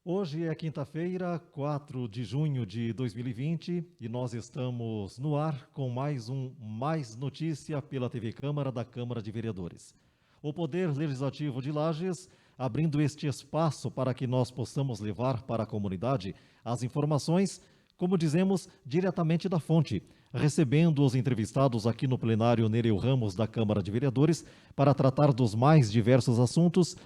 Hoje é quinta-feira, 4 de junho de 2020 e nós estamos no ar com mais um Mais Notícia pela TV Câmara da Câmara de Vereadores. O Poder Legislativo de Lages abrindo este espaço para que nós possamos levar para a comunidade as informações, como dizemos, diretamente da fonte, recebendo os entrevistados aqui no plenário Nereu Ramos da Câmara de Vereadores para tratar dos mais diversos assuntos.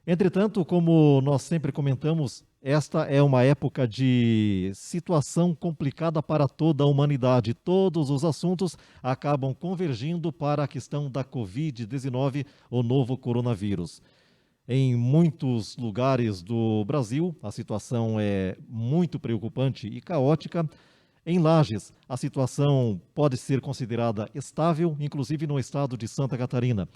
Entretanto, como nós sempre comentamos, esta é uma época de situação complicada para toda a humanidade. Todos os assuntos acabam convergindo para a questão da Covid-19, o novo coronavírus. Em muitos lugares do Brasil, a situação é muito preocupante e caótica. Em Lages, a situação pode ser considerada estável, inclusive no estado de Santa Catarina.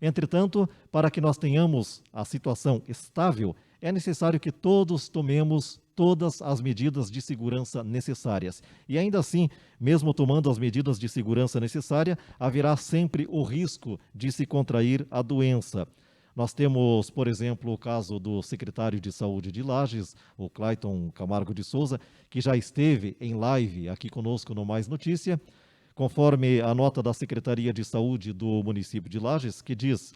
Entretanto, para que nós tenhamos a situação estável, é necessário que todos tomemos todas as medidas de segurança necessárias. E ainda assim, mesmo tomando as medidas de segurança necessárias, haverá sempre o risco de se contrair a doença. Nós temos, por exemplo, o caso do secretário de Saúde de Lages, o Clayton Camargo de Souza, que já esteve em live aqui conosco no Mais Notícia. Conforme a nota da Secretaria de Saúde do município de Lages, que diz: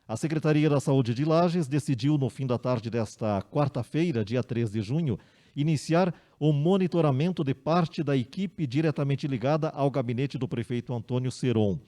a Secretaria da Saúde de Lages decidiu, no fim da tarde desta quarta-feira, dia 3 de junho, iniciar o monitoramento de parte da equipe diretamente ligada ao gabinete do prefeito Antônio Seron.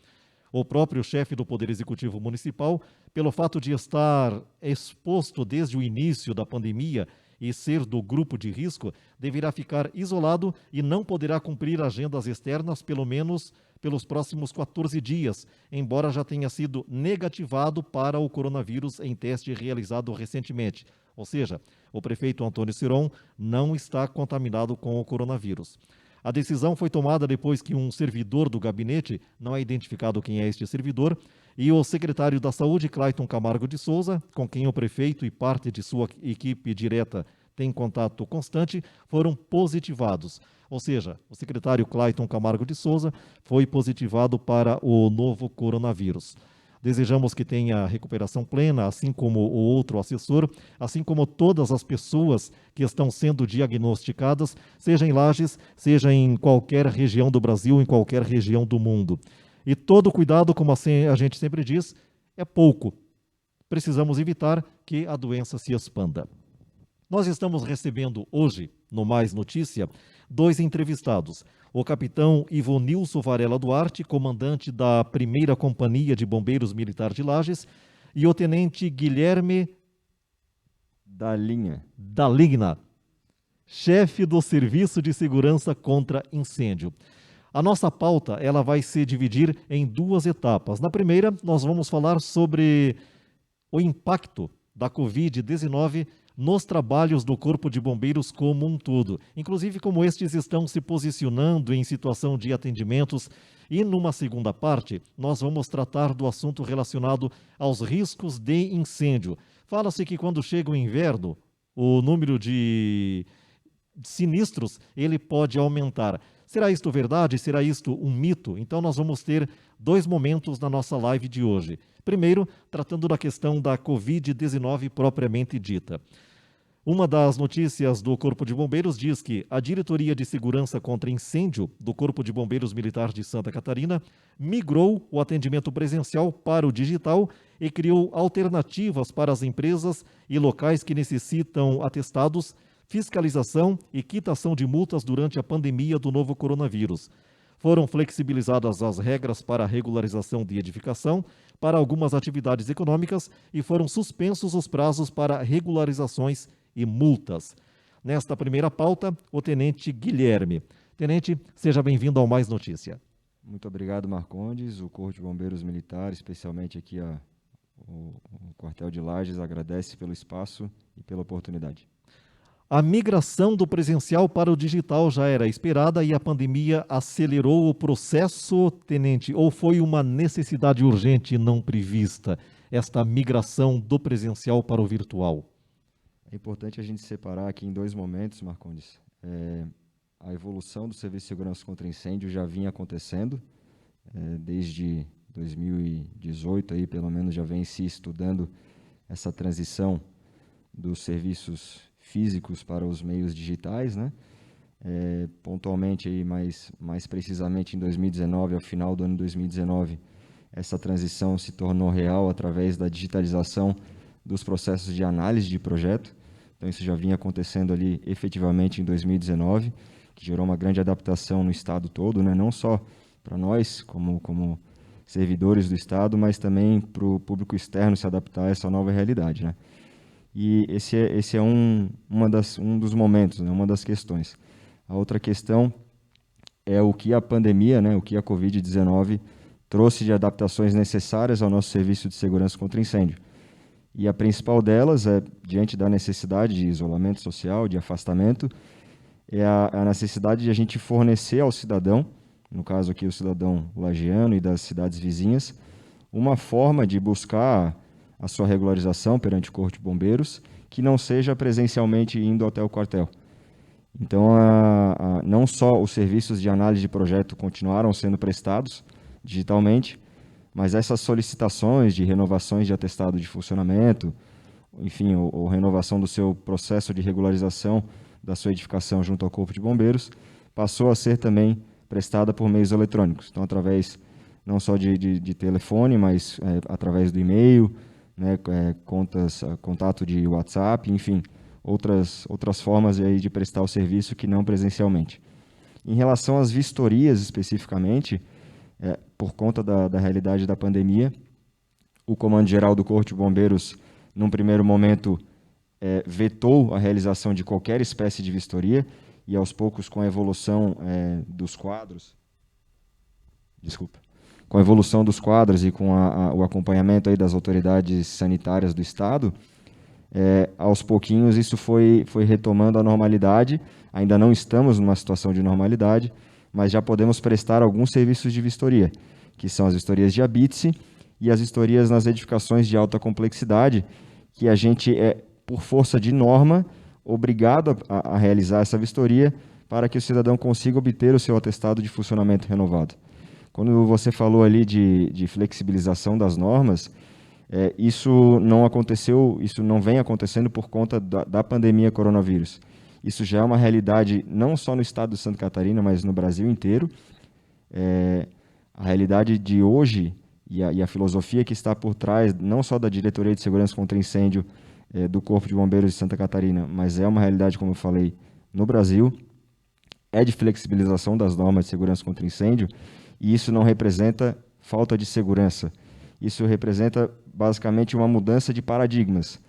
O próprio chefe do Poder Executivo Municipal, pelo fato de estar exposto desde o início da pandemia e ser do grupo de risco, deverá ficar isolado e não poderá cumprir agendas externas, pelo menos pelos próximos 14 dias, embora já tenha sido negativado para o coronavírus em teste realizado recentemente. Ou seja, o prefeito Antônio Seron não está contaminado com o coronavírus. A decisão foi tomada depois que um servidor do gabinete, não é identificado quem é este servidor, e o secretário da Saúde, Clayton Camargo de Souza, com quem o prefeito e parte de sua equipe direta tem contato constante, foram positivados. Ou seja, o secretário Clayton Camargo de Souza foi positivado para o novo coronavírus. Desejamos que tenha recuperação plena, assim como o outro assessor, assim como todas as pessoas que estão sendo diagnosticadas, seja em Lages, seja em qualquer região do Brasil, em qualquer região do mundo. E todo cuidado, como assim a gente sempre diz, é pouco. Precisamos evitar que a doença se expanda. Nós estamos recebendo hoje, no Mais Notícia, 2 entrevistados. O capitão Ivonilson Varela Duarte, comandante da 1ª Companhia de Bombeiros Militar de Lages, e o tenente Guilherme Daligna, chefe do Serviço de Segurança contra Incêndio. A nossa pauta ela vai se dividir em 2 etapas. Na primeira, nós vamos falar sobre o impacto da Covid-19 nos trabalhos do Corpo de Bombeiros como um todo, inclusive como estes estão se posicionando em situação de atendimentos. E numa segunda parte, nós vamos tratar do assunto relacionado aos riscos de incêndio. Fala-se que quando chega o inverno, o número de sinistros ele pode aumentar. Será isto verdade? Será isto um mito? Então nós vamos ter 2 momentos na nossa live de hoje. Primeiro, tratando da questão da Covid-19 propriamente dita. Uma das notícias do Corpo de Bombeiros diz que a Diretoria de Segurança contra Incêndio do Corpo de Bombeiros Militar de Santa Catarina migrou o atendimento presencial para o digital e criou alternativas para as empresas e locais que necessitam atestados, fiscalização e quitação de multas durante a pandemia do novo coronavírus. Foram flexibilizadas as regras para a regularização de edificação para algumas atividades econômicas e foram suspensos os prazos para regularizações e multas. Nesta primeira pauta, o tenente Guilherme. Tenente, seja bem-vindo ao Mais Notícia. Muito obrigado, Marcondes. O Corpo de Bombeiros Militar, especialmente aqui o Quartel de Lages, agradece pelo espaço e pela oportunidade. A migração do presencial para o digital já era esperada e a pandemia acelerou o processo, tenente, ou foi uma necessidade urgente e não prevista, esta migração do presencial para o virtual? É importante a gente separar aqui em 2 momentos, Marcondes. A a evolução do Serviço de Segurança contra Incêndio já vinha acontecendo, desde 2018, aí, pelo menos, já vem se estudando essa transição dos serviços físicos para os meios digitais, né? Pontualmente, aí, mais precisamente em 2019, ao final do ano 2019, essa transição se tornou real através da digitalização dos processos de análise de projeto. Então, isso já vinha acontecendo ali efetivamente em 2019, que gerou uma grande adaptação no Estado todo, né? Não só para nós, como servidores do Estado, mas também para o público externo se adaptar a essa nova realidade, né? E esse é um dos momentos, né? Uma das questões. A outra questão é o que a pandemia, né? O que a Covid-19 trouxe de adaptações necessárias ao nosso serviço de segurança contra incêndio. E a principal delas é, diante da necessidade de isolamento social, de afastamento, é a necessidade de a gente fornecer ao cidadão, no caso aqui o cidadão lajeano e das cidades vizinhas, uma forma de buscar a sua regularização perante o Corpo de Bombeiros, que não seja presencialmente indo até o quartel. Então, não só os serviços de análise de projeto continuaram sendo prestados digitalmente, mas essas solicitações de renovações de atestado de funcionamento, enfim, ou renovação do seu processo de regularização da sua edificação junto ao Corpo de Bombeiros, passou a ser também prestada por meios eletrônicos. Então, através não só de telefone, mas através do e-mail, né, contato de WhatsApp, enfim, outras formas aí de prestar o serviço que não presencialmente. Em relação às vistorias especificamente, por conta da realidade da pandemia, o Comando Geral do Corpo de Bombeiros, num primeiro momento, vetou a realização de qualquer espécie de vistoria, e aos poucos, com a evolução dos quadros, com a evolução dos quadros e com o acompanhamento aí das autoridades sanitárias do Estado, aos pouquinhos isso foi retomando a normalidade. Ainda não estamos numa situação de normalidade, mas já podemos prestar alguns serviços de vistoria, que são as vistorias de habite e as vistorias nas edificações de alta complexidade, que a gente por força de norma, obrigado a realizar essa vistoria para que o cidadão consiga obter o seu atestado de funcionamento renovado. Quando você falou ali de flexibilização das normas, isso não aconteceu, isso não vem acontecendo por conta da pandemia coronavírus. Isso já é uma realidade não só no estado de Santa Catarina, mas no Brasil inteiro. A realidade de hoje e a filosofia que está por trás, não só da Diretoria de Segurança contra Incêndio do Corpo de Bombeiros de Santa Catarina, mas é uma realidade, como eu falei, no Brasil, é de flexibilização das normas de segurança contra incêndio, e isso não representa falta de segurança. Isso representa, basicamente, uma mudança de paradigmas,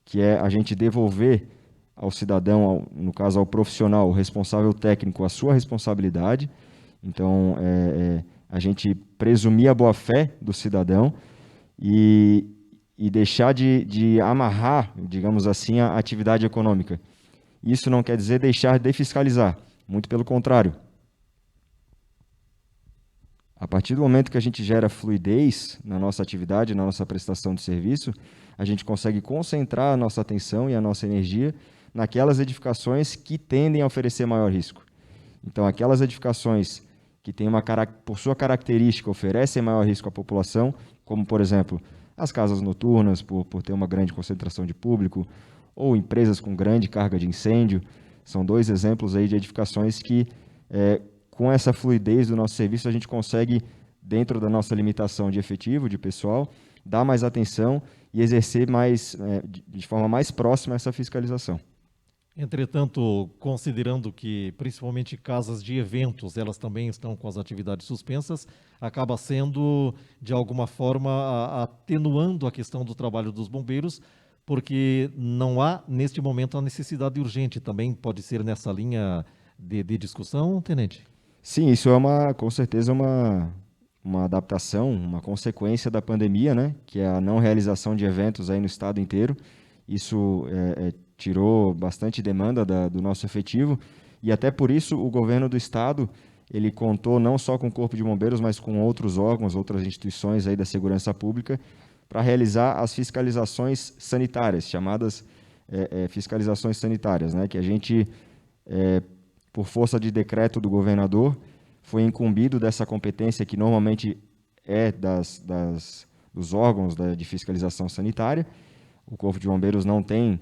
que é a gente devolver ao cidadão, no caso ao profissional, o responsável técnico, a sua responsabilidade. Então, a gente presumir a boa-fé do cidadão e deixar de amarrar, digamos assim, a atividade econômica. Isso não quer dizer deixar de fiscalizar, muito pelo contrário. A partir do momento que a gente gera fluidez na nossa atividade, na nossa prestação de serviço, a gente consegue concentrar a nossa atenção e a nossa energia naquelas edificações que tendem a oferecer maior risco. Então, aquelas edificações que têm por sua característica, oferecem maior risco à população, como, por exemplo, as casas noturnas, por ter uma grande concentração de público, ou empresas com grande carga de incêndio, são dois exemplos aí de edificações que, com essa fluidez do nosso serviço, a gente consegue, dentro da nossa limitação de efetivo, de pessoal, dar mais atenção e exercer de forma mais próxima essa fiscalização. Entretanto, considerando que principalmente casas de eventos, elas também estão com as atividades suspensas, acaba sendo, de alguma forma, atenuando a questão do trabalho dos bombeiros, porque não há, neste momento, a necessidade urgente. Também pode ser nessa linha de discussão, tenente? Sim, isso é com certeza uma adaptação, uma consequência da pandemia, né? Que é a não realização de eventos aí no estado inteiro. Isso tirou bastante demanda do nosso efetivo, e até por isso o governo do estado ele contou não só com o Corpo de Bombeiros, mas com outros órgãos, outras instituições aí da segurança pública, para realizar as fiscalizações sanitárias, chamadas fiscalizações sanitárias, né? Que a gente, por força de decreto do governador, foi incumbido dessa competência que normalmente é dos órgãos de fiscalização sanitária. O Corpo de Bombeiros não tem,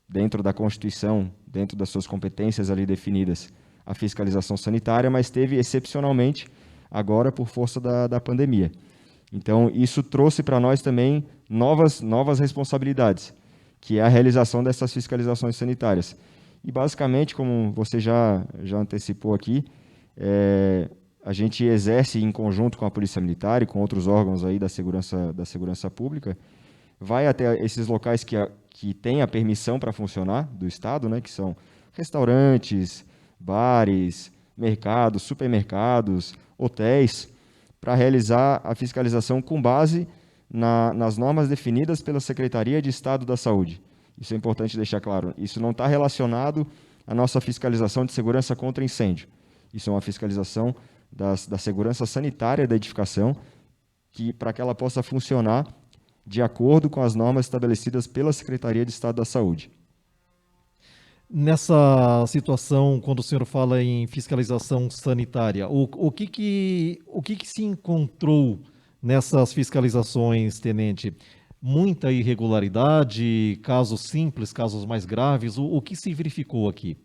dentro da Constituição, dentro das suas competências ali definidas, a fiscalização sanitária, mas teve excepcionalmente agora por força da pandemia. Então, isso trouxe para nós também novas responsabilidades, que é a realização dessas fiscalizações sanitárias. E, basicamente, como você já antecipou aqui, a gente exerce em conjunto com a Polícia Militar e com outros órgãos aí da segurança pública, vai até esses locais que têm a permissão para funcionar do Estado, né, que são restaurantes, bares, mercados, supermercados, hotéis, para realizar a fiscalização com base nas normas definidas pela Secretaria de Estado da Saúde. Isso é importante deixar claro. Isso não está relacionado à nossa fiscalização de segurança contra incêndio. Isso é uma fiscalização da segurança sanitária da edificação, para que ela possa funcionar de acordo com as normas estabelecidas pela Secretaria de Estado da Saúde. Nessa situação, quando o senhor fala em fiscalização sanitária, o que se encontrou nessas fiscalizações, tenente? Muita irregularidade, casos simples, casos mais graves, o que se verificou aqui?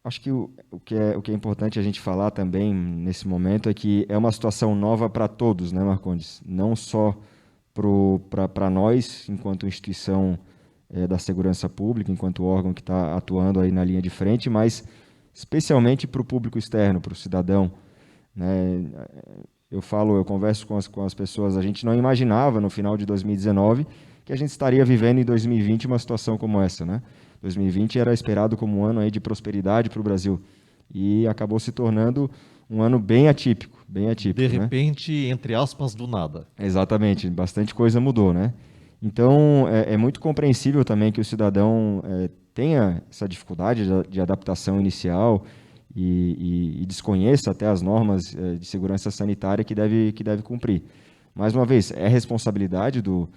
Acho que o que é importante a gente falar também nesse momento é que é uma situação nova para todos, né, Marcondes? Não só para nós, enquanto instituição da segurança pública, enquanto órgão que está atuando aí na linha de frente, mas especialmente para o público externo, para o cidadão, né? Eu converso com as pessoas, a gente não imaginava no final de 2019 que a gente estaria vivendo em 2020 uma situação como essa, né? 2020 era esperado como um ano aí de prosperidade para o Brasil e acabou se tornando um ano bem atípico, De repente, né? Entre aspas, do nada. Exatamente, bastante coisa mudou, né? Então, é muito compreensível também que o cidadão tenha essa dificuldade de adaptação inicial e desconheça até as normas de segurança sanitária que deve cumprir. Mais uma vez, é responsabilidade do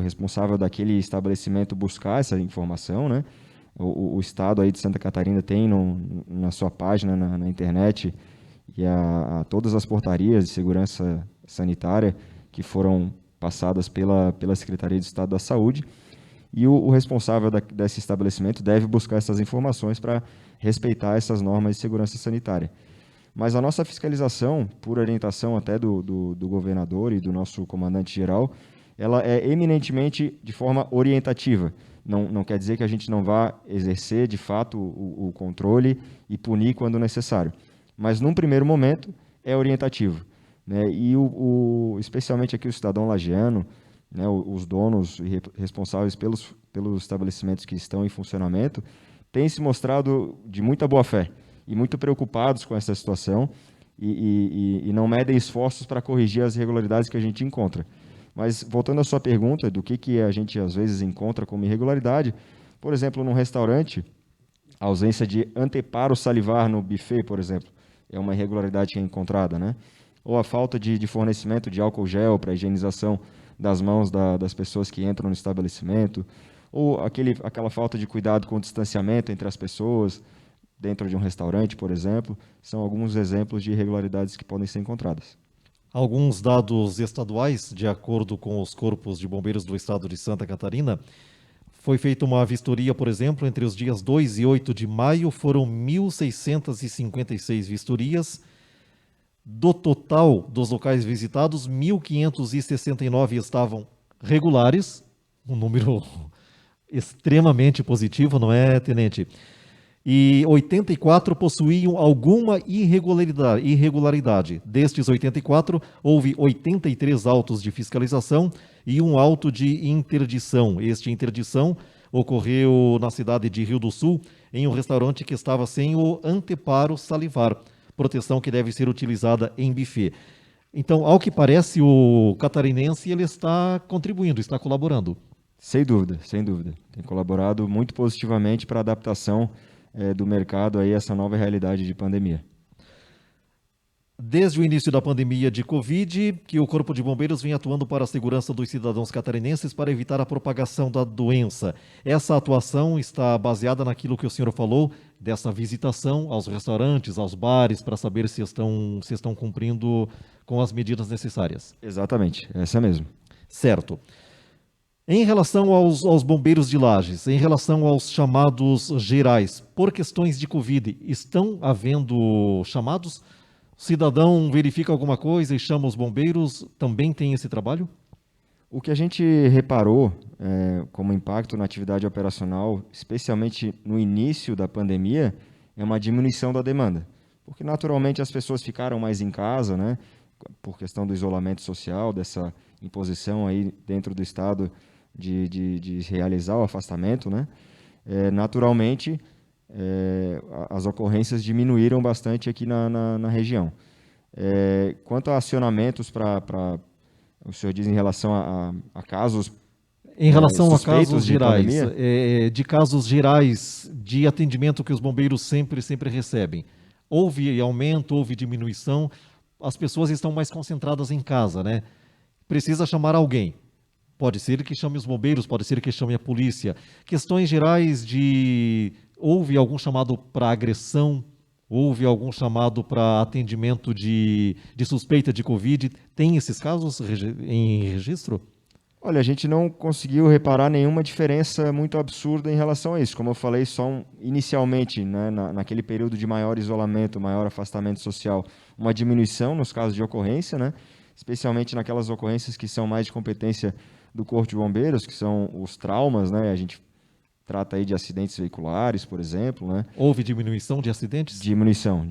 responsável daquele estabelecimento buscar essa informação, né? O Estado aí de Santa Catarina tem na sua página na internet e todas as portarias de segurança sanitária que foram passadas pela Secretaria de Estado da Saúde, e o responsável desse estabelecimento deve buscar essas informações para respeitar essas normas de segurança sanitária. Mas a nossa fiscalização, por orientação até do governador e do nosso comandante-geral, ela é eminentemente de forma orientativa. Não quer dizer que a gente não vá exercer, de fato, o controle e punir quando necessário. Mas, num primeiro momento, é orientativo, né? E, especialmente aqui o cidadão lagiano, né, os donos e responsáveis pelos estabelecimentos que estão em funcionamento, têm se mostrado de muita boa-fé e muito preocupados com essa situação e não medem esforços para corrigir as irregularidades que a gente encontra. Mas, voltando à sua pergunta, do que a gente às vezes encontra como irregularidade, por exemplo, num restaurante, a ausência de anteparo salivar no buffet, por exemplo, é uma irregularidade que é encontrada, né? Ou a falta de fornecimento de álcool gel para a higienização das mãos das pessoas que entram no estabelecimento, ou aquela falta de cuidado com o distanciamento entre as pessoas dentro de um restaurante, por exemplo, são alguns exemplos de irregularidades que podem ser encontradas. Alguns dados estaduais, de acordo com os corpos de bombeiros do estado de Santa Catarina, foi feita uma vistoria, por exemplo, entre os dias 2 e 8 de maio, foram 1.656 vistorias. Do total dos locais visitados, 1.569 estavam regulares, um número extremamente positivo, não é, tenente? E 84 possuíam alguma irregularidade. Destes 84, houve 83 autos de fiscalização e um auto de interdição. Este interdição ocorreu na cidade de Rio do Sul, em um restaurante que estava sem o anteparo salivar, proteção que deve ser utilizada em buffet. Então, ao que parece, o catarinense ele está contribuindo, está colaborando. Sem dúvida, sem dúvida. Tem colaborado muito positivamente para a adaptação do mercado aí a essa nova realidade de pandemia. Desde o início da pandemia de Covid, que o Corpo de Bombeiros vem atuando para a segurança dos cidadãos catarinenses para evitar a propagação da doença. Essa atuação está baseada naquilo que o senhor falou, dessa visitação aos restaurantes, aos bares, para saber se estão cumprindo com as medidas necessárias. Exatamente, essa mesmo. Certo. Em relação aos bombeiros de Lages, em relação aos chamados gerais, por questões de Covid, estão havendo chamados? O cidadão verifica alguma coisa e chama os bombeiros, também tem esse trabalho? O que a gente reparou como impacto na atividade operacional, especialmente no início da pandemia, é uma diminuição da demanda. Porque naturalmente as pessoas ficaram mais em casa, né, por questão do isolamento social, dessa imposição aí dentro do Estado de realizar o afastamento, né? Naturalmente, as ocorrências diminuíram bastante aqui na região. Quanto a acionamentos o senhor diz em relação a casos em relação a suspeitos casos de gerais, pandemia? de casos gerais de atendimento que os bombeiros sempre recebem, houve aumento, houve diminuição, as pessoas estão mais concentradas em casa, né? Precisa chamar alguém. Pode ser que chame os bombeiros, pode ser que chame a polícia. Questões gerais houve algum chamado para agressão? Houve algum chamado para atendimento de suspeita de Covid? Tem esses casos em registro? Olha, a gente não conseguiu reparar nenhuma diferença muito absurda em relação a isso. Como eu falei, inicialmente, né, naquele período de maior isolamento, maior afastamento social, uma diminuição nos casos de ocorrência, né, especialmente naquelas ocorrências que são mais de competência do Corpo de Bombeiros, que são os traumas, né, a gente trata aí de acidentes veiculares, por exemplo, né? Houve diminuição de acidentes? Diminuição.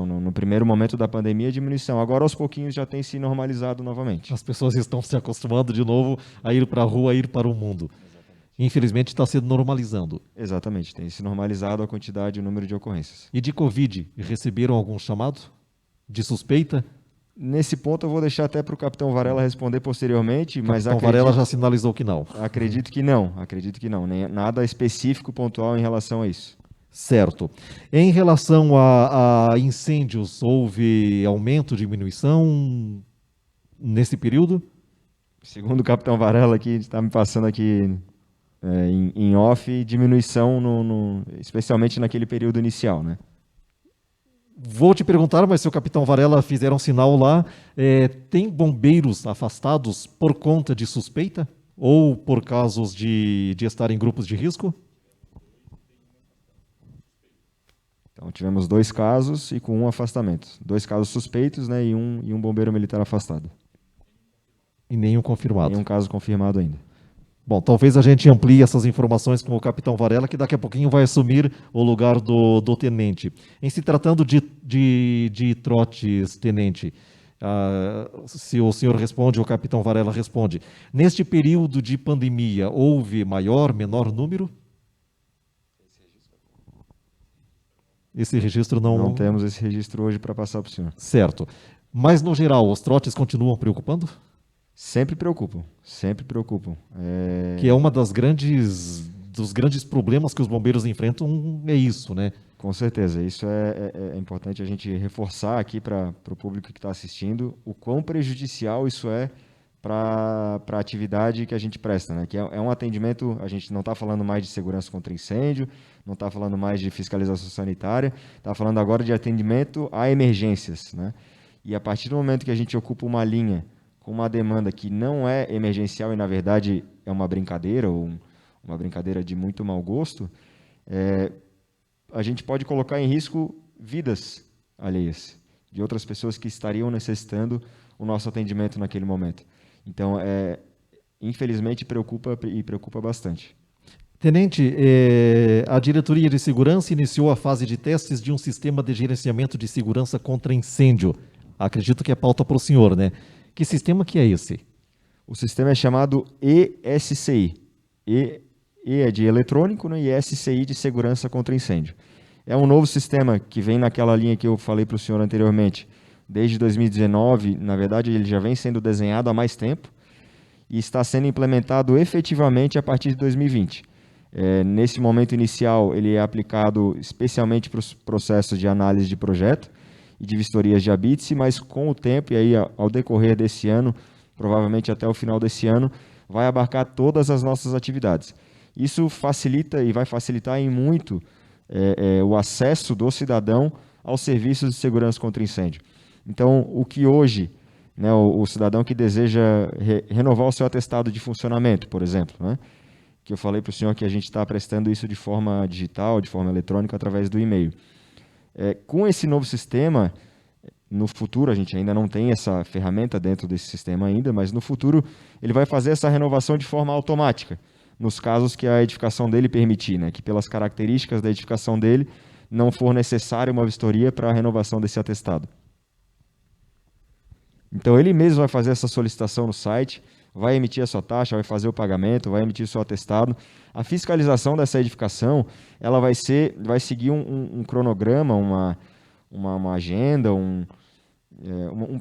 No primeiro momento da pandemia, diminuição. Agora, aos pouquinhos, já tem se normalizado novamente. As pessoas estão se acostumando de novo a ir para a rua, a ir para o mundo. Exatamente. Infelizmente, está se normalizando. Exatamente. Tem se normalizado a quantidade e o número de ocorrências. E de Covid, receberam algum chamado de suspeita? Nesse ponto eu vou deixar até para o capitão Varela responder posteriormente, mas capitão Varela já sinalizou que não. Acredito que não. Nada específico pontual em relação a isso. Certo. Em relação a incêndios, houve aumento, diminuição nesse período? Segundo o capitão Varela, que está me passando aqui em off, diminuição, especialmente naquele período inicial, né? Vou te perguntar, mas se o capitão Varela fizer um sinal lá, tem bombeiros afastados por conta de suspeita? Ou por casos de estar em grupos de risco? Então, tivemos 2 casos e com 1 afastamento. 2 casos suspeitos, né, e um bombeiro militar afastado. E nenhum confirmado? Nenhum caso confirmado ainda. Bom, talvez a gente amplie essas informações com o capitão Varela, que daqui a pouquinho vai assumir o lugar do tenente. Em se tratando de trotes, tenente, se o senhor responde, o capitão Varela responde. Neste período de pandemia, houve maior, menor número? Esse registro não... Não temos esse registro hoje para passar para o senhor. Certo. Mas, no geral, os trotes continuam preocupando? Sempre preocupam. Que é uma dos grandes problemas que os bombeiros enfrentam, é isso, né? Com certeza. Isso é importante a gente reforçar aqui para o público que está assistindo o quão prejudicial isso é para a atividade que a gente presta, né? Que é um atendimento, a gente não está falando mais de segurança contra incêndio, não está falando mais de fiscalização sanitária, está falando agora de atendimento a emergências, né? E a partir do momento que a gente ocupa uma linha com uma demanda que não é emergencial e, na verdade, é uma brincadeira ou uma brincadeira de muito mau gosto, a gente pode colocar em risco vidas alheias de outras pessoas que estariam necessitando o nosso atendimento naquele momento. Então, infelizmente, preocupa bastante. Tenente, a Diretoria de Segurança iniciou a fase de testes de um sistema de gerenciamento de segurança contra incêndio. Acredito que é pauta para o senhor, né? Que sistema que é esse? O sistema é chamado ESCI. E é de eletrônico, né, e ESCI de segurança contra incêndio. É um novo sistema que vem naquela linha que eu falei para o senhor anteriormente. Desde 2019, na verdade, ele já vem sendo desenhado há mais tempo e está sendo implementado efetivamente a partir de 2020. Nesse momento inicial, ele é aplicado especialmente para os processos de análise de projeto e de vistorias de habite, mas com o tempo, e aí ao decorrer desse ano, provavelmente até o final desse ano, vai abarcar todas as nossas atividades. Isso facilita e vai facilitar em muito o acesso do cidadão aos serviços de segurança contra incêndio. Então, o que hoje, né, o cidadão que deseja renovar o seu atestado de funcionamento, por exemplo, né, que eu falei para o senhor que a gente está prestando isso de forma digital, de forma eletrônica, através do e-mail. Com esse novo sistema, no futuro, a gente ainda não tem essa ferramenta dentro desse sistema ainda, mas no futuro ele vai fazer essa renovação de forma automática, nos casos que a edificação dele permitir, né, que pelas características da edificação dele não for necessária uma vistoria para a renovação desse atestado. Então ele mesmo vai fazer essa solicitação no site, vai emitir a sua taxa, vai fazer o pagamento, vai emitir o seu atestado. A fiscalização dessa edificação, ela vai seguir um cronograma, uma agenda, um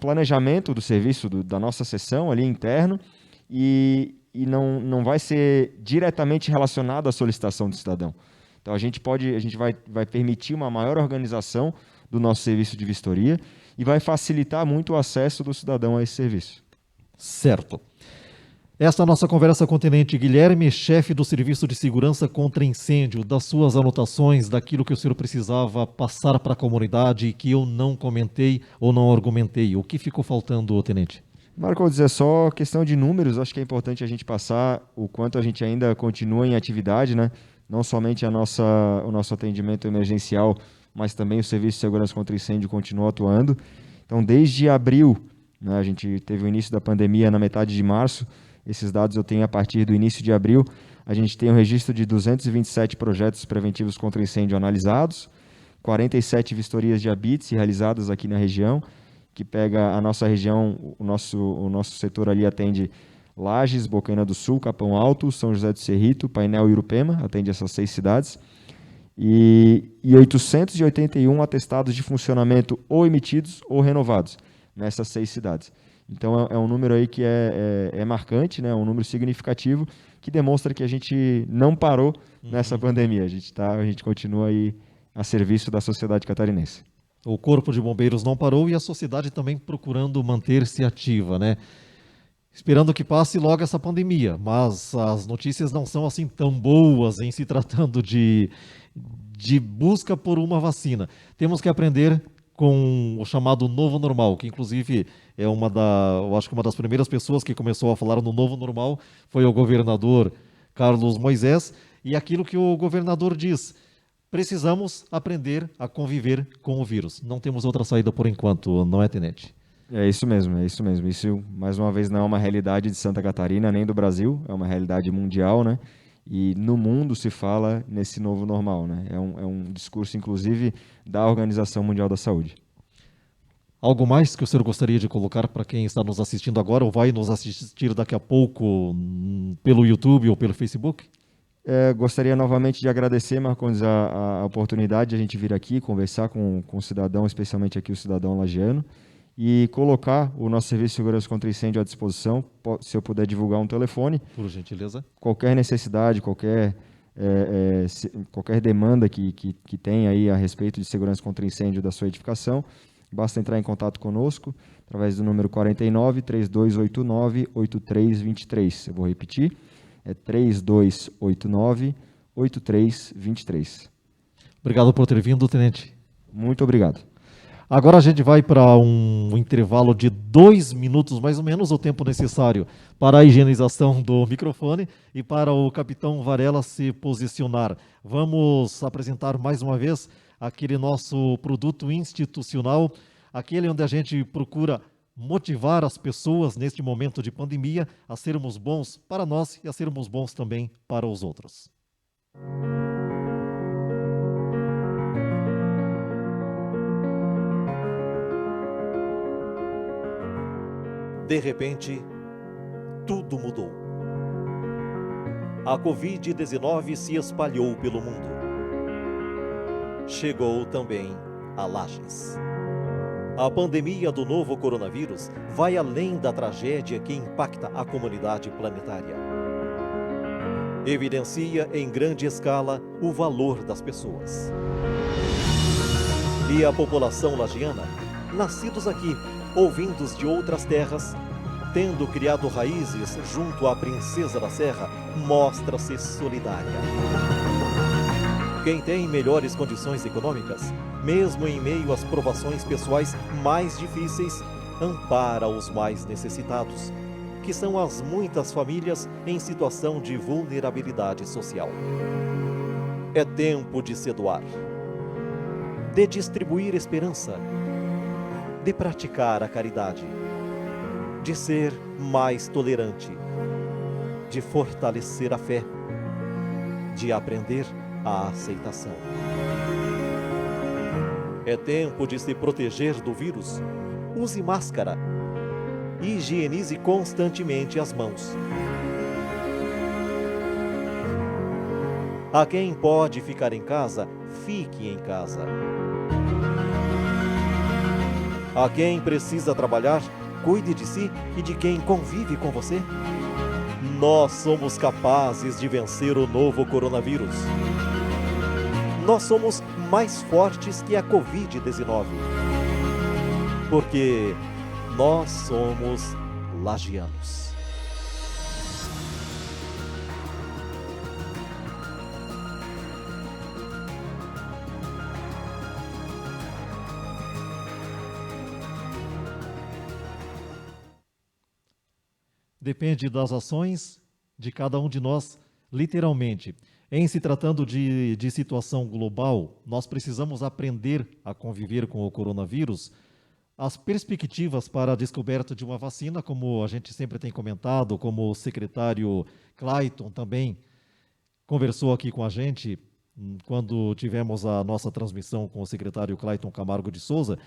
planejamento do serviço da nossa seção ali interno e não vai ser diretamente relacionado à solicitação do cidadão. Então a gente vai permitir uma maior organização do nosso serviço de vistoria e vai facilitar muito o acesso do cidadão a esse serviço. Certo. Esta é a nossa conversa com o Tenente Guilherme, chefe do Serviço de Segurança contra Incêndio, das suas anotações, daquilo que o senhor precisava passar para a comunidade e que eu não comentei ou não argumentei. O que ficou faltando, Tenente? Marco, vou dizer só questão de números, acho que é importante a gente passar o quanto a gente ainda continua em atividade, né? Não somente o nosso atendimento emergencial, mas também o Serviço de Segurança contra Incêndio continua atuando. Então, desde abril, né, a gente teve o início da pandemia na metade de março, esses dados eu tenho a partir do início de abril, a gente tem um registro de 227 projetos preventivos contra incêndio analisados, 47 vistorias de habites realizadas aqui na região, que pega a nossa região, o nosso setor ali atende Lages, Bocaina do Sul, Capão Alto, São José do Cerrito, Painel e Urupema, atende essas 6 cidades, e 881 atestados de funcionamento ou emitidos ou renovados nessas 6 cidades. Então é um número aí que é marcante, né? Um número significativo que demonstra que a gente não parou nessa pandemia. A gente continua aí a serviço da sociedade catarinense. O Corpo de Bombeiros não parou e a sociedade também procurando manter-se ativa, né? Esperando que passe logo essa pandemia, mas as notícias não são assim tão boas em se tratando de busca por uma vacina. Temos que aprender com o chamado novo normal, que inclusive eu acho que uma das primeiras pessoas que começou a falar no novo normal foi o governador Carlos Moisés, e aquilo que o governador diz: precisamos aprender a conviver com o vírus. Não temos outra saída por enquanto, não é, Tenente? É isso mesmo. Isso, mais uma vez, não é uma realidade de Santa Catarina nem do Brasil, é uma realidade mundial, né? E no mundo se fala nesse novo normal, né? É um discurso, inclusive, da Organização Mundial da Saúde. Algo mais que o senhor gostaria de colocar para quem está nos assistindo agora ou vai nos assistir daqui a pouco pelo YouTube ou pelo Facebook? Gostaria novamente de agradecer, Marcondes, a oportunidade de a gente vir aqui conversar com o cidadão, especialmente aqui o cidadão lagiano, e colocar o nosso Serviço de Segurança contra Incêndio à disposição, se eu puder divulgar um telefone. Por gentileza. Qualquer necessidade, qualquer demanda que tenha aí a respeito de segurança contra incêndio da sua edificação, basta entrar em contato conosco através do número 49-3289-8323. Eu vou repetir, é 3289-8323. Obrigado por ter vindo, Tenente. Muito obrigado. Agora a gente vai para um intervalo de 2 minutos, mais ou menos, o tempo necessário para a higienização do microfone e para o capitão Varela se posicionar. Vamos apresentar mais uma vez aquele nosso produto institucional, aquele onde a gente procura motivar as pessoas neste momento de pandemia a sermos bons para nós e a sermos bons também para os outros. De repente, tudo mudou. A Covid-19 se espalhou pelo mundo. Chegou também a Lages. A pandemia do novo coronavírus vai além da tragédia que impacta a comunidade planetária. Evidencia em grande escala o valor das pessoas. E a população lagiana nascidos aqui, ou vindos de outras terras, tendo criado raízes junto à Princesa da Serra, mostra-se solidária. Quem tem melhores condições econômicas, mesmo em meio às provações pessoais mais difíceis, ampara os mais necessitados, que são as muitas famílias em situação de vulnerabilidade social. É tempo de se doar, de distribuir esperança, de praticar a caridade, de ser mais tolerante, de fortalecer a fé, de aprender a aceitação. É tempo de se proteger do vírus. Use máscara. Higienize constantemente as mãos. A quem pode ficar em casa, fique em casa. A quem precisa trabalhar, cuide de si e de quem convive com você. Nós somos capazes de vencer o novo coronavírus. Nós somos mais fortes que a Covid-19. Porque nós somos lagianos. Depende das ações de cada um de nós, literalmente. Em se tratando de situação global, nós precisamos aprender a conviver com o coronavírus. As perspectivas para a descoberta de uma vacina, como a gente sempre tem comentado, como o secretário Clayton também conversou aqui com a gente, quando tivemos a nossa transmissão com o secretário Clayton Camargo de Souza,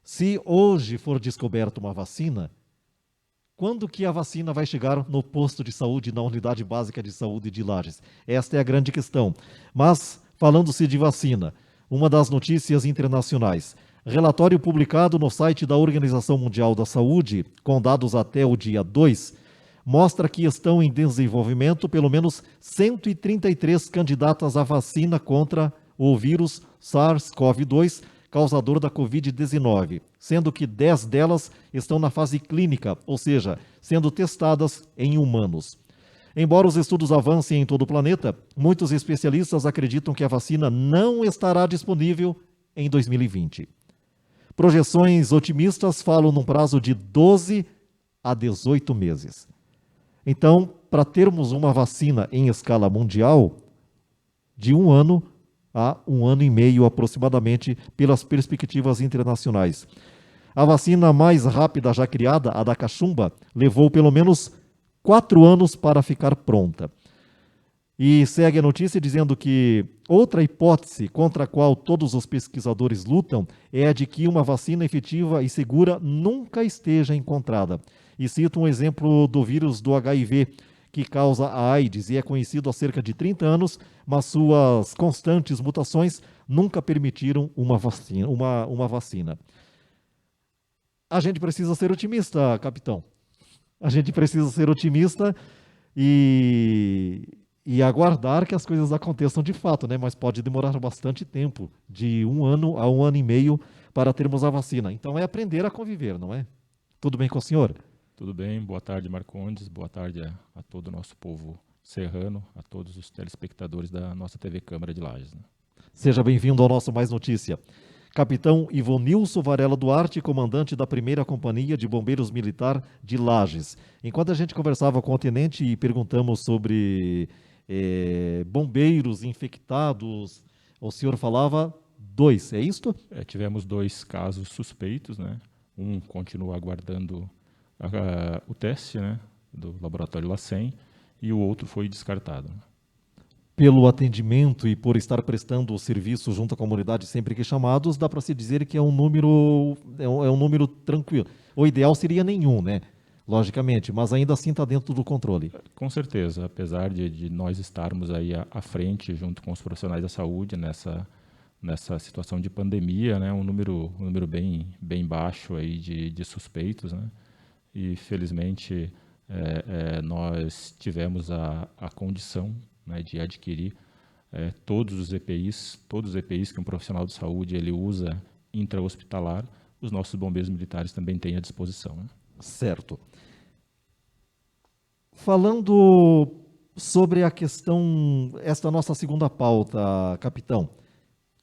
se hoje for descoberta uma vacina, quando que a vacina vai chegar no posto de saúde, na unidade básica de saúde de Lages? Esta é a grande questão. Mas, falando-se de vacina, uma das notícias internacionais. Relatório publicado no site da Organização Mundial da Saúde, com dados até o dia 2, mostra que estão em desenvolvimento pelo menos 133 candidatas à vacina contra o vírus SARS-CoV-2, causador da Covid-19, sendo que 10 delas estão na fase clínica, ou seja, sendo testadas em humanos. Embora os estudos avancem em todo o planeta, muitos especialistas acreditam que a vacina não estará disponível em 2020. Projeções otimistas falam num prazo de 12 a 18 meses. Então, para termos uma vacina em escala mundial, de 1 ano a 1 ano e meio aproximadamente, pelas perspectivas internacionais. A vacina mais rápida já criada, a da cachumba, levou pelo menos 4 anos para ficar pronta. E segue a notícia dizendo que outra hipótese contra a qual todos os pesquisadores lutam é a de que uma vacina efetiva e segura nunca esteja encontrada. E cito um exemplo do vírus do HIV, que causa a AIDS e é conhecido há cerca de 30 anos, mas suas constantes mutações nunca permitiram uma vacina. A gente precisa ser otimista, capitão. A gente precisa ser otimista e aguardar que as coisas aconteçam de fato, né? Mas pode demorar bastante tempo, de 1 ano a 1 ano e meio, para termos a vacina. Então é aprender a conviver, não é? Tudo bem com o senhor? Tudo bem, boa tarde, Marcondes, boa tarde a todo o nosso povo serrano, a todos os telespectadores da nossa TV Câmara de Lages. Né? Seja bem-vindo ao nosso Mais Notícia. Capitão Ivonilson Varela Duarte, comandante da 1ª Companhia de Bombeiros Militar de Lages. Enquanto a gente conversava com o tenente e perguntamos sobre bombeiros infectados, o senhor falava 2, é isto? Tivemos 2 casos suspeitos, né? Um continua aguardando o teste, né, do laboratório LACEN, e o outro foi descartado. Pelo atendimento e por estar prestando o serviço junto à comunidade sempre que chamados, dá para se dizer que é um número tranquilo. O ideal seria nenhum, né? Logicamente, mas ainda assim está dentro do controle. Com certeza, apesar de nós estarmos aí à frente, junto com os profissionais da saúde, nessa situação de pandemia, né, um número bem baixo aí de suspeitos, né? E felizmente nós tivemos a condição, né, de adquirir todos os EPIs que um profissional de saúde ele usa intra-hospitalar, os nossos bombeiros militares também têm à disposição, né? Certo. Falando sobre a questão, esta nossa segunda pauta, capitão.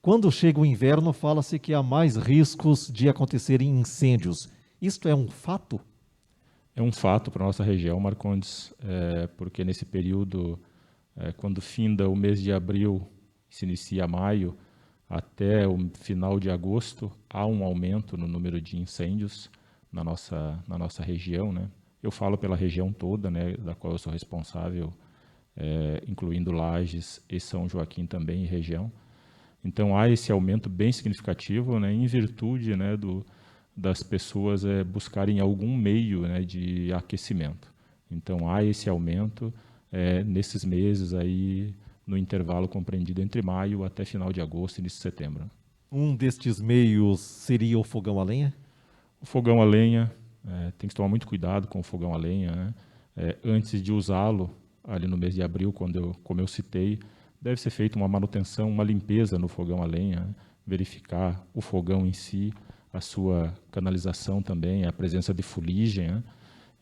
Quando chega o inverno, fala-se que há mais riscos de acontecerem incêndios. Isto é um fato? É um fato para a nossa região, Marcondes, porque nesse período, quando finda o mês de abril, se inicia maio, até o final de agosto, há um aumento no número de incêndios na nossa região, né? Eu falo pela região toda, né, da qual eu sou responsável, incluindo Lages e São Joaquim também, região. Então, há esse aumento bem significativo, né, em virtude, né, das pessoas buscarem algum meio, né, de aquecimento. Então, há esse aumento nesses meses, aí, no intervalo compreendido entre maio até final de agosto e início de setembro. Um destes meios seria o fogão a lenha? O fogão a lenha, tem que tomar muito cuidado com o fogão a lenha, né? Antes de usá-lo, ali no mês de abril, como eu citei, deve ser feita uma manutenção, uma limpeza no fogão a lenha, né? Verificar o fogão em si, a sua canalização também, a presença de fuligem, né?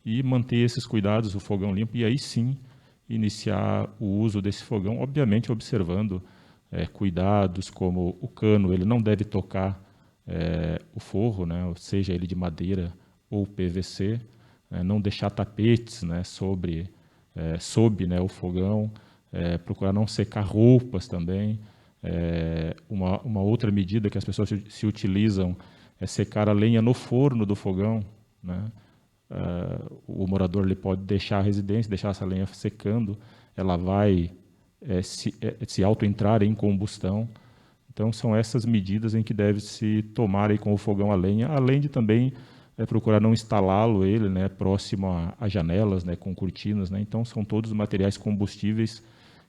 E manter esses cuidados, o fogão limpo, e aí sim iniciar o uso desse fogão, obviamente observando cuidados como o cano, ele não deve tocar o forro, né? Seja ele de madeira ou PVC, não deixar tapetes, né, sob, né, o fogão, procurar não secar roupas também. Uma outra medida que as pessoas se utilizam é secar a lenha no forno do fogão, né? O morador ele pode deixar a residência, deixar essa lenha secando, ela vai se auto-entrar em combustão. Então, são essas medidas em que deve se tomar aí com o fogão a lenha, além de também procurar não instalá-lo ele, né, próximo a janelas, né, com cortinas, né? Então, são todos materiais combustíveis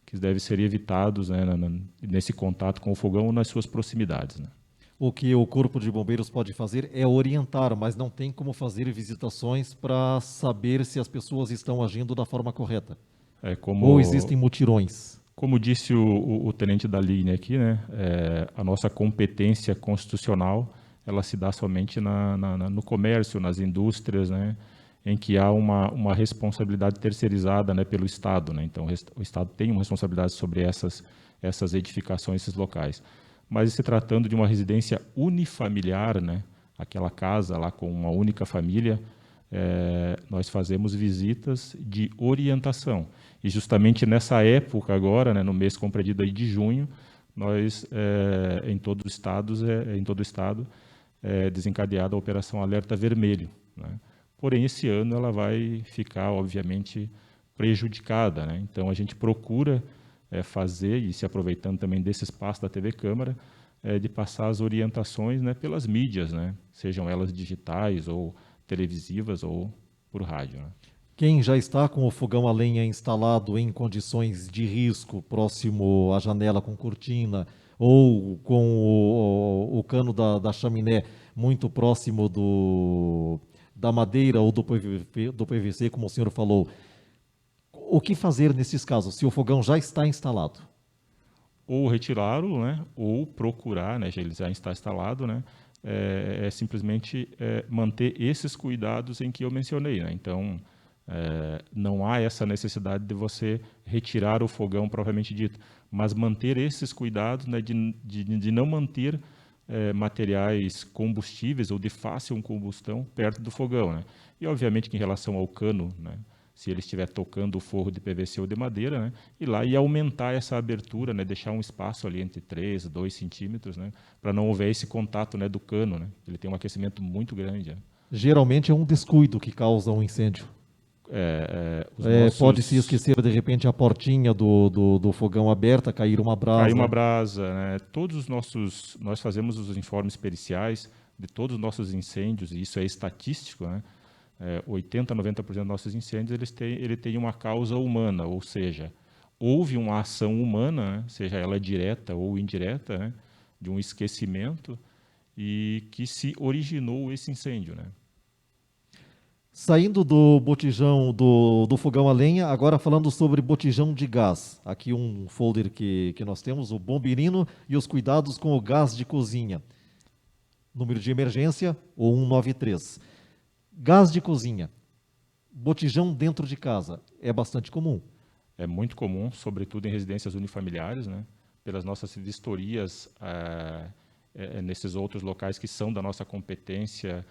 que devem ser evitados, né, nesse contato com o fogão ou nas suas proximidades, né? O que o Corpo de Bombeiros pode fazer é orientar, mas não tem como fazer visitações para saber se as pessoas estão agindo da forma correta. Ou existem mutirões? Como disse o tenente da linha aqui, né, a nossa competência constitucional ela se dá somente no comércio, nas indústrias, né, em que há uma responsabilidade terceirizada, né, pelo Estado, né? Então, o Estado tem uma responsabilidade sobre essas edificações, esses locais. Mas se tratando de uma residência unifamiliar, né, aquela casa lá com uma única família, nós fazemos visitas de orientação. E justamente nessa época agora, né, no mês compreendido aí de junho, nós, em todo o estado, desencadeada a Operação Alerta Vermelho, né? Porém, esse ano ela vai ficar, obviamente, prejudicada, né? Então, a gente procura fazer, e se aproveitando também desse espaço da TV Câmara, de passar as orientações, né, pelas mídias, né? Sejam elas digitais ou televisivas ou por rádio, né? Quem já está com o fogão a lenha instalado em condições de risco, próximo à janela com cortina, ou com o cano da chaminé muito próximo da madeira ou do PVC, como o senhor falou, o que fazer nesses casos, se o fogão já está instalado? Ou retirá-lo, né, ou procurar, né, ele já está instalado, né, simplesmente manter esses cuidados em que eu mencionei, né? Então, não há essa necessidade de você retirar o fogão propriamente dito, mas manter esses cuidados, né, de não manter materiais combustíveis ou de fácil combustão perto do fogão, né? E, obviamente, que em relação ao cano, né, se ele estiver tocando o forro de PVC ou de madeira, né, ir lá e aumentar essa abertura, né, deixar um espaço ali entre 3 e 2 centímetros, né, para não haver esse contato, né, do cano, né? Ele tem um aquecimento muito grande, né? Geralmente é um descuido que causa um incêndio. Pode-se esquecer, de repente, a portinha do fogão aberta, cair uma brasa. Cair uma brasa, né? Nós fazemos os informes periciais de todos os nossos incêndios, e isso é estatístico, né? 80% a 90% dos nossos incêndios ele tem uma causa humana, ou seja, houve uma ação humana, né? Seja ela direta ou indireta, né? De um esquecimento, e que se originou esse incêndio, né? Saindo do botijão do fogão a lenha, agora falando sobre botijão de gás. Aqui um folder que nós temos, o bombirino e os cuidados com o gás de cozinha. número de emergência ou 193. Gás de cozinha, botijão dentro de casa, é bastante comum. É muito comum, sobretudo em residências unifamiliares, né? Pelas nossas vistorias nesses outros locais que são da nossa competência,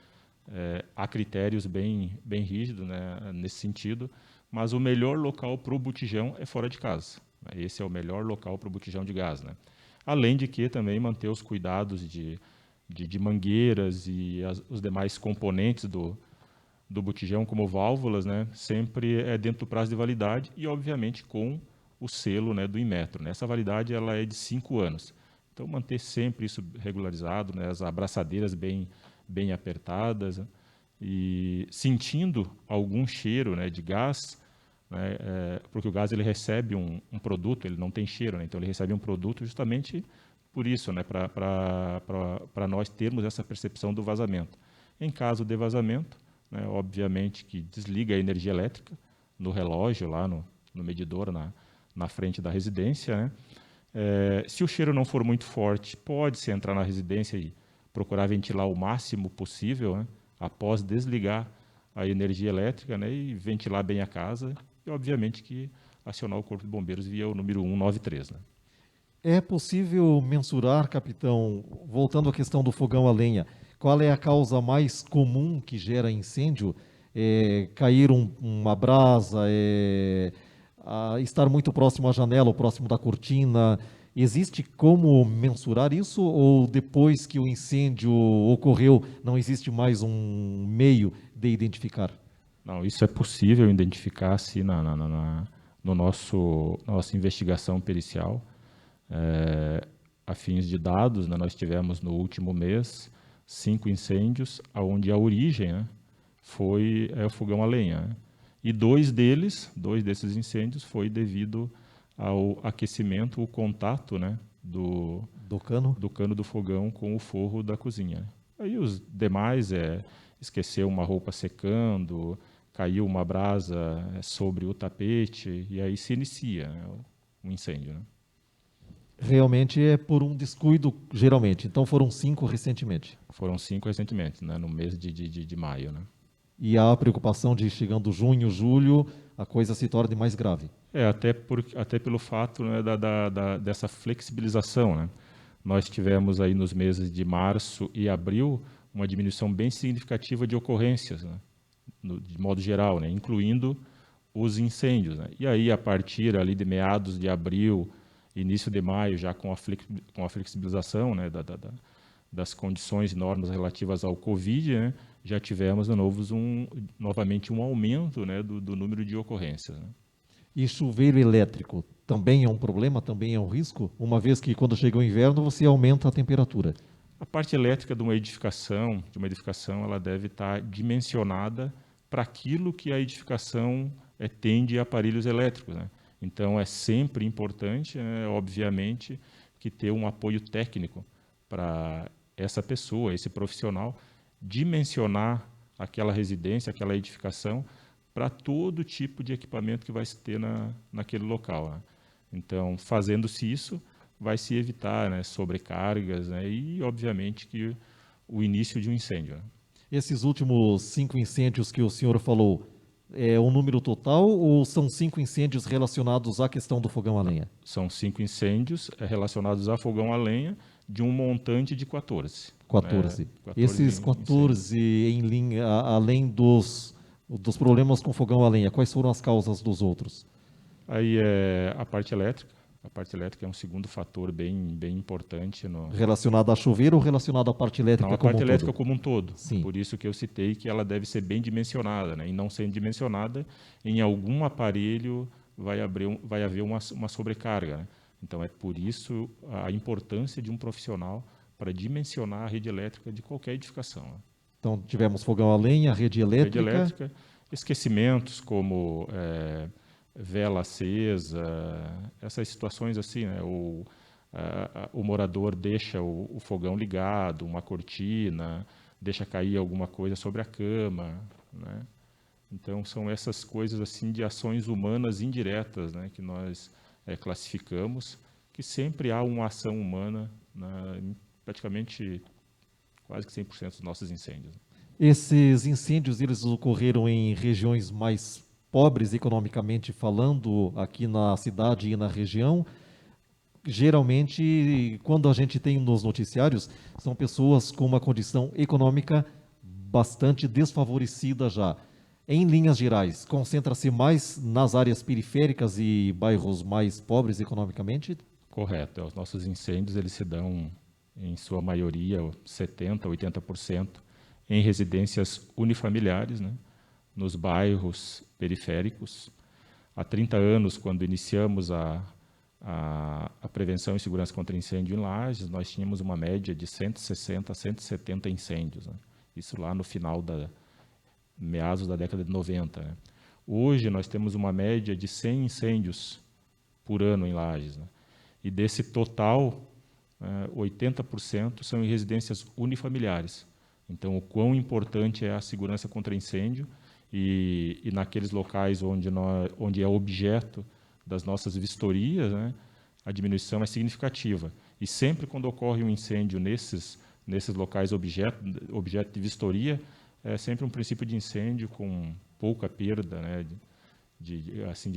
há critérios bem rígidos, né, nesse sentido, mas o melhor local para o botijão é fora de casa. Esse é o melhor local para o botijão de gás, né? Além de que também manter os cuidados de mangueiras e os demais componentes do botijão, como válvulas, né, sempre é dentro do prazo de validade e, obviamente, com o selo, né, do Inmetro, né? Essa validade ela é de 5 anos. Então, manter sempre isso regularizado, né, as abraçadeiras bem apertadas, né, e sentindo algum cheiro, né, de gás, né, porque o gás ele recebe um produto, ele não tem cheiro, né, então ele recebe um produto justamente por isso, né, para nós termos essa percepção do vazamento. Em caso de vazamento, né, obviamente que desliga a energia elétrica no relógio, lá no medidor, na frente da residência, né? Se o cheiro não for muito forte, pode-se entrar na residência e procurar ventilar o máximo possível, né, após desligar a energia elétrica, né, e ventilar bem a casa, e obviamente que acionar o Corpo de Bombeiros via o número 193. Né? É possível mensurar, capitão, voltando à questão do fogão a lenha, qual é a causa mais comum que gera incêndio? Cair uma brasa, estar muito próximo à janela ou próximo da cortina. Existe como mensurar isso ou depois que o incêndio ocorreu não existe mais um meio de identificar? Não, isso é possível identificar assim, no nossa investigação pericial. A fins de dados, né, nós tivemos no último mês 5 incêndios, onde a origem, né, foi o fogão a lenha. Né? E dois desses incêndios foi devido ao aquecimento, o contato, né, do cano do fogão com o forro da cozinha. Né? Aí os demais esqueceu uma roupa secando, caiu uma brasa sobre o tapete, e aí se inicia, né, o incêndio. Né? Realmente é por um descuido, geralmente. Então foram 5 recentemente. Foram 5 recentemente, né, no mês de maio. Né? E há a preocupação de, chegando junho, julho, a coisa se torne mais grave. Até pelo fato, né, dessa flexibilização. Né? Nós tivemos aí nos meses de março e abril uma diminuição bem significativa de ocorrências, né, de modo geral, né, incluindo os incêndios. Né? E aí, a partir ali de meados de abril, início de maio, já com a flexibilização, né, das condições e normas relativas ao Covid, né, já tivemos novamente um aumento, né, do número de ocorrências. Né? E chuveiro elétrico também é um problema, também é um risco, uma vez que quando chega o inverno você aumenta a temperatura. A parte elétrica de uma edificação, ela deve estar dimensionada para aquilo que a edificação tem de aparelhos elétricos. Né? Então, é sempre importante, né, obviamente, que ter um apoio técnico para essa pessoa, esse profissional, dimensionar aquela residência, aquela edificação, para todo tipo de equipamento que vai se ter naquele local. Né? Então, fazendo-se isso, vai se evitar, né, sobrecargas, né, e, obviamente, que o início de um incêndio. Né? Esses últimos 5 incêndios que o senhor falou, é o número total ou são 5 incêndios relacionados à questão do fogão a lenha? São 5 incêndios relacionados a fogão a lenha de um montante de 14. 14. Esses 14 em linha, além dos problemas com fogão a lenha, quais foram as causas dos outros? Aí é a parte elétrica. A parte elétrica é um segundo fator bem importante. Relacionado a chuveiro ou relacionado à parte elétrica como um todo? Não, a parte elétrica como um todo. Sim. Por isso que eu citei que ela deve ser bem dimensionada. Né? E não sendo dimensionada, em algum aparelho vai haver uma sobrecarga. Né? Então, é por isso a importância de um profissional para dimensionar a rede elétrica de qualquer edificação. Né? Então, tivemos fogão a lenha, rede elétrica. Esquecimentos como vela acesa, essas situações assim, né? O morador deixa o fogão ligado, uma cortina, deixa cair alguma coisa sobre a cama. Né? Então, são essas coisas assim de ações humanas indiretas, né, que nós classificamos, que sempre há uma ação humana, né, em praticamente quase que 100% dos nossos incêndios. Esses incêndios, eles ocorreram em regiões mais pobres, economicamente falando, aqui na cidade e na região. Geralmente, quando a gente tem nos noticiários, são pessoas com uma condição econômica bastante desfavorecida já. Em linhas gerais, concentra-se mais nas áreas periféricas e bairros mais pobres economicamente? Correto. Os nossos incêndios, eles se dão, em sua maioria, 70%, 80%, em residências unifamiliares, né? Nos bairros periféricos. Há 30 anos, quando iniciamos a prevenção e segurança contra incêndio em Lages, nós tínhamos uma média de 160 a 170 incêndios, né? Isso lá no final meados da década de 90. Né? Hoje nós temos uma média de 100 incêndios por ano em Lages. Né? E desse total, 80% são em residências unifamiliares. Então, o quão importante é a segurança contra incêndio e naqueles locais onde é objeto das nossas vistorias, né, a diminuição é significativa. E sempre quando ocorre um incêndio nesses locais objeto de vistoria, é sempre um princípio de incêndio com pouca perda, né,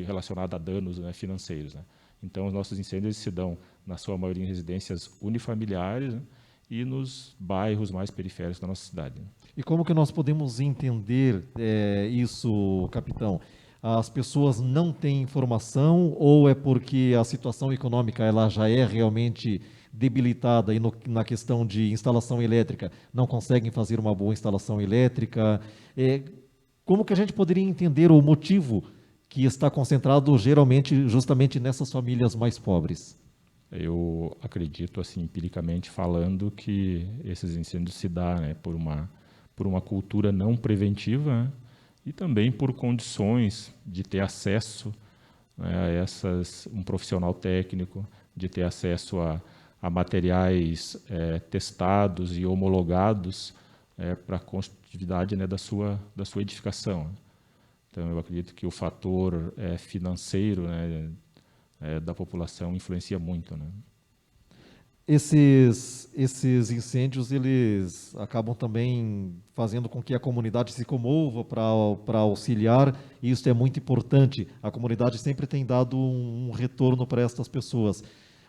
relacionada a danos, né, financeiros. Né. Então, os nossos incêndios se dão, na sua maioria, em residências unifamiliares, né, e nos bairros mais periféricos da nossa cidade. Né. E como que nós podemos entender isso, capitão? As pessoas não têm informação ou é porque a situação econômica ela já é realmente debilitada e na questão de instalação elétrica não conseguem fazer uma boa instalação elétrica? Como que a gente poderia entender o motivo que está concentrado geralmente justamente nessas famílias mais pobres? Eu acredito, assim, empiricamente falando, que esses incêndios se dão, né, por uma cultura não preventiva, né, e também por condições de ter acesso, né, um profissional técnico, de ter acesso a materiais testados e homologados para a construtividade, né, da sua edificação. Então, eu acredito que o fator financeiro, né, da população influencia muito. Né? Esses incêndios, eles acabam também fazendo com que a comunidade se comova para auxiliar, e isso é muito importante. A comunidade sempre tem dado um retorno para estas pessoas.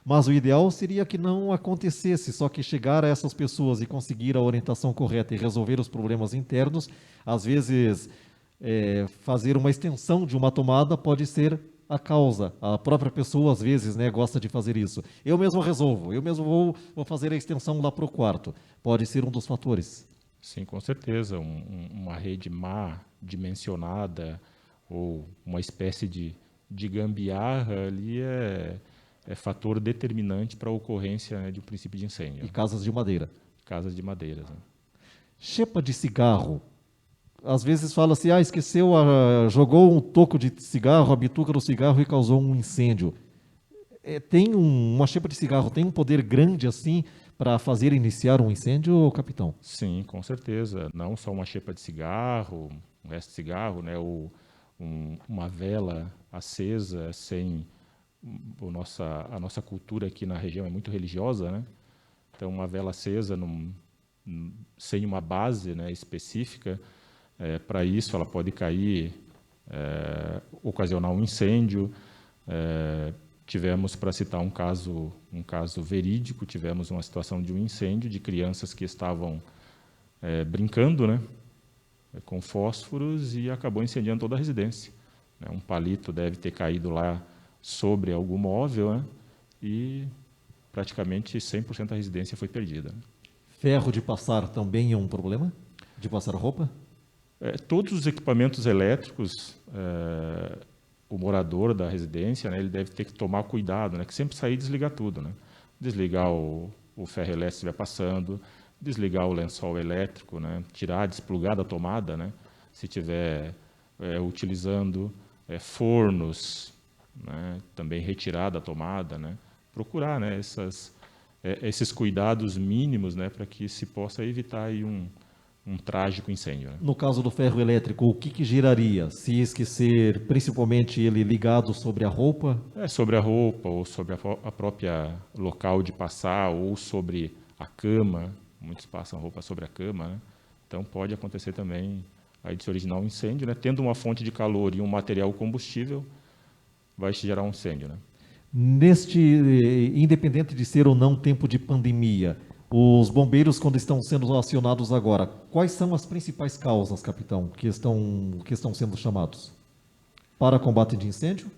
Mas o ideal seria que não acontecesse, só que chegar a essas pessoas e conseguir a orientação correta e resolver os problemas internos, às vezes fazer uma extensão de uma tomada pode ser a causa. A própria pessoa, às vezes, né, gosta de fazer isso. Eu mesmo resolvo, eu mesmo vou fazer a extensão lá para o quarto. Pode ser um dos fatores. Sim, com certeza. Uma rede má dimensionada ou uma espécie de gambiarra ali é fator determinante para a ocorrência, né, de um princípio de incêndio. E casas de madeira. Casas de madeira. Né? Chepa de cigarro. Às vezes fala assim, esqueceu, jogou um toco de cigarro, a bituca do cigarro e causou um incêndio. Uma chepa de cigarro tem um poder grande assim para fazer iniciar um incêndio, capitão? Sim, com certeza. Não só uma chepa de cigarro, um resto de cigarro, né, ou uma vela acesa sem... A nossa cultura aqui na região é muito religiosa, né? Então, uma vela acesa sem uma base, né, específica, para isso ela pode cair, ocasionar um incêndio. Tivemos, para citar um caso verídico, tivemos uma situação de um incêndio de crianças que estavam brincando, né, com fósforos e acabou incendiando toda a residência. Um palito deve ter caído lá sobre algum móvel, né, e praticamente 100% da residência foi perdida. Né. Ferro de passar também é um problema? De passar roupa? Todos os equipamentos elétricos, o morador da residência, né, ele deve ter que tomar cuidado, né, que sempre sair e desligar tudo. Né. Desligar o ferro elétrico se estiver passando, desligar o lençol elétrico, né, tirar, desplugar da tomada, né, se estiver utilizando fornos, né, também retirar da tomada, né, procurar, né, esses cuidados mínimos, né, para que se possa evitar aí um trágico incêndio. Né. No caso do ferro elétrico, o que geraria se esquecer, principalmente ele ligado sobre a roupa? Sobre a roupa, ou sobre a própria local de passar, ou sobre a cama, muitos passam roupa sobre a cama, né? Então pode acontecer também aí de se originar um incêndio, né? Tendo uma fonte de calor e um material combustível, vai se gerar um incêndio, né? Independente de ser ou não tempo de pandemia, os bombeiros, quando estão sendo acionados agora, quais são as principais causas, capitão, que estão sendo chamados? Para combate de incêndio?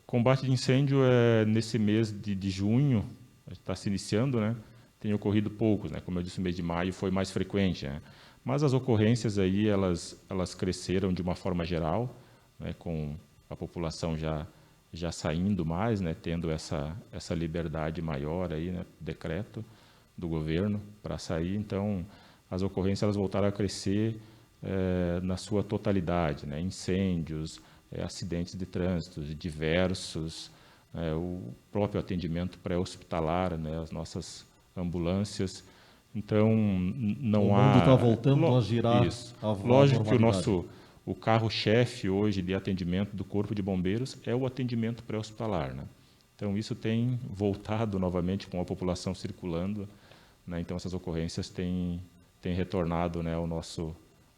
Combate de incêndio nesse mês de junho, está se iniciando, né? Tem ocorrido poucos, né? Como eu disse, o mês de maio foi mais frequente, né? Mas as ocorrências aí, elas cresceram de uma forma geral, né? Com a população já saindo mais, né? Tendo essa liberdade maior aí, né? Decreto do governo para sair. Então, as ocorrências elas voltaram a crescer na sua totalidade, né? Incêndios, acidentes de trânsito diversos, o próprio atendimento pré-hospitalar, né? As nossas ambulâncias. Então, não há... O mundo está voltando a girar. Isso. Lógico que o carro-chefe hoje de atendimento do Corpo de Bombeiros é o atendimento pré-hospitalar, né? Então, isso tem voltado novamente com a população circulando, né? Então, essas ocorrências têm retornado, né,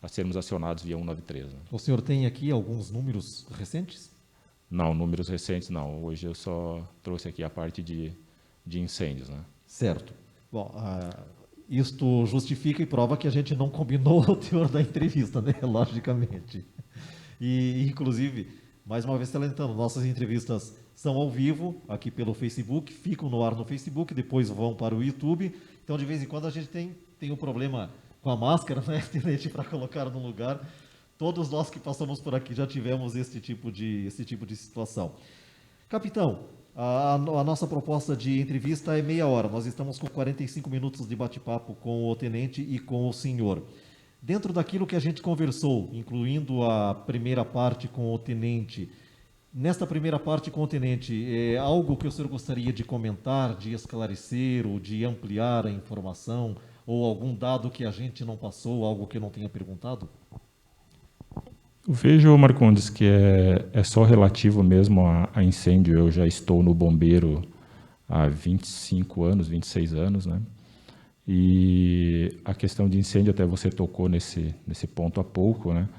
a sermos acionados via 193. Né? O senhor tem aqui alguns números recentes? Não, números recentes não. Hoje eu só trouxe aqui a parte de incêndios, né? Certo. Bom, isto justifica e prova que a gente não combinou o teor da entrevista, né? Logicamente. E, inclusive, mais uma vez salientando, nossas entrevistas são ao vivo, aqui pelo Facebook, ficam no ar no Facebook, depois vão para o YouTube. Então, de vez em quando, a gente tem um problema com a máscara, né, tenente, para colocar no lugar. Todos nós que passamos por aqui já tivemos esse tipo de situação. Capitão, a nossa proposta de entrevista é meia hora. Nós estamos com 45 minutos de bate-papo com o tenente e com o senhor. Dentro daquilo que a gente conversou, incluindo a primeira parte com o tenente, nesta primeira parte com o tenente, é algo que o senhor gostaria de comentar, de esclarecer ou de ampliar a informação, ou algum dado que a gente não passou, algo que eu não tenha perguntado? Eu vejo, Marcondes, que é só relativo mesmo a incêndio. Eu já estou no bombeiro há 25 anos, 26 anos, né? E a questão de incêndio, até você tocou nesse ponto há pouco, né?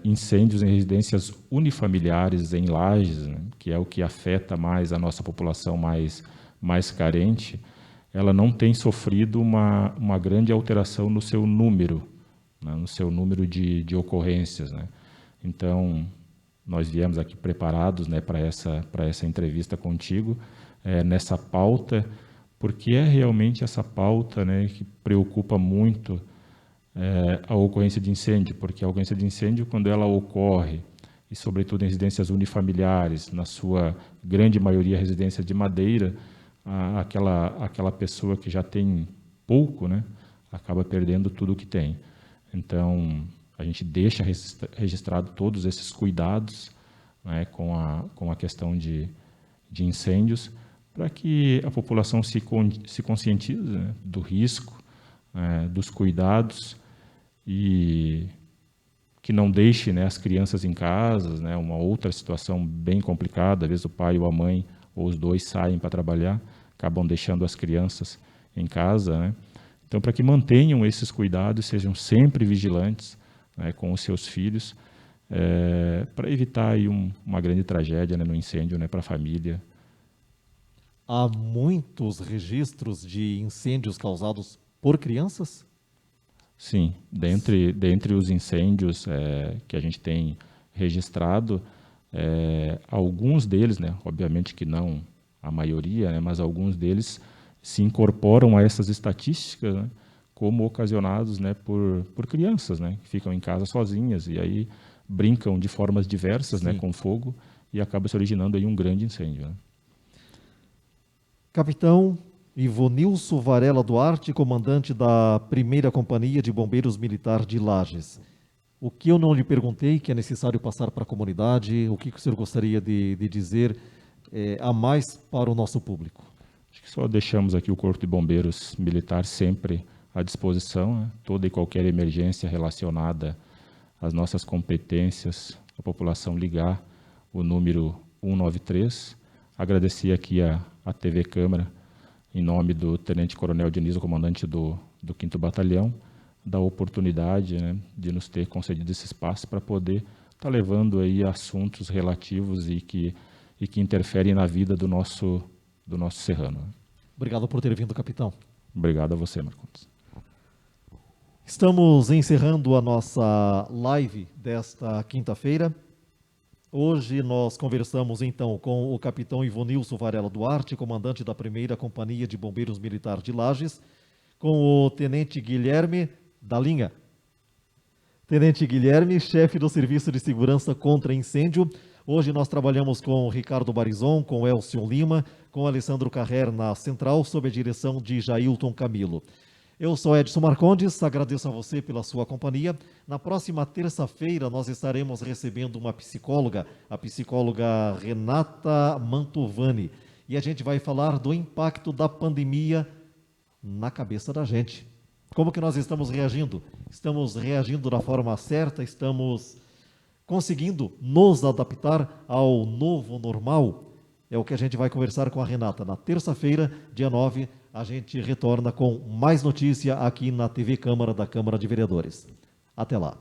Incêndios em residências unifamiliares em lajes, né? Que é o que afeta mais a nossa população mais carente, ela não tem sofrido uma grande alteração no seu número, né, no seu número de ocorrências, né? Então, nós viemos aqui preparados, né, para essa entrevista contigo, nessa pauta, porque é realmente essa pauta, né, que preocupa muito a ocorrência de incêndio, porque a ocorrência de incêndio, quando ela ocorre, e sobretudo em residências unifamiliares, na sua grande maioria residência de madeira, aquela pessoa que já tem pouco, né, acaba perdendo tudo o que tem. Então, a gente deixa registrado todos esses cuidados, né, com a questão de incêndios, para que a população se conscientize, né, do risco, dos cuidados, e que não deixe, né, as crianças em casa, né, uma outra situação bem complicada, às vezes o pai ou a mãe, ou os dois saem para trabalhar, acabam deixando as crianças em casa, né? Então, para que mantenham esses cuidados, sejam sempre vigilantes, né, com os seus filhos, para evitar aí uma grande tragédia, né, no incêndio, né, para a família. Há muitos registros de incêndios causados por crianças? Sim, dentre os incêndios que a gente tem registrado, alguns deles, né, obviamente que não a maioria, né, mas alguns deles se incorporam a essas estatísticas, né, como ocasionados, né, por crianças, né, que ficam em casa sozinhas e aí brincam de formas diversas, né, com fogo, e acaba se originando aí um grande incêndio, né. Capitão Ivonilson Varela Duarte, comandante da 1ª Companhia de Bombeiros Militar de Lages. O que eu não lhe perguntei, que é necessário passar para a comunidade, o que o senhor gostaria de dizer a mais para o nosso público? Acho que só deixamos aqui o Corpo de Bombeiros Militar sempre à disposição, né? Toda e qualquer emergência relacionada às nossas competências, a população ligar o número 193. Agradecer aqui a TV Câmara em nome do Tenente Coronel Diniz, o comandante do 5º Batalhão, da oportunidade, né, de nos ter concedido esse espaço para poder estar levando aí assuntos relativos e que interferem na vida do nosso serrano. Obrigado por ter vindo, capitão. Obrigado a você, Marcondes. Estamos encerrando a nossa live desta quinta-feira. Hoje nós conversamos então com o capitão Ivonilson Varela Duarte, comandante da 1ª Companhia de Bombeiros Militar de Lages, com o tenente Guilherme da linha. Tenente Guilherme, chefe do Serviço de Segurança contra Incêndio. Hoje nós trabalhamos com Ricardo Barizon, com Elcio Lima, com Alessandro Carrer na central, sob a direção de Jailton Camilo. Eu sou Edson Marcondes, agradeço a você pela sua companhia. Na próxima terça-feira nós estaremos recebendo uma psicóloga, a psicóloga Renata Mantovani, e a gente vai falar do impacto da pandemia na cabeça da gente. Como que nós estamos reagindo? Estamos reagindo da forma certa? Estamos conseguindo nos adaptar ao novo normal? É o que a gente vai conversar com a Renata. Na terça-feira, dia 9, a gente retorna com mais notícia aqui na TV Câmara da Câmara de Vereadores. Até lá.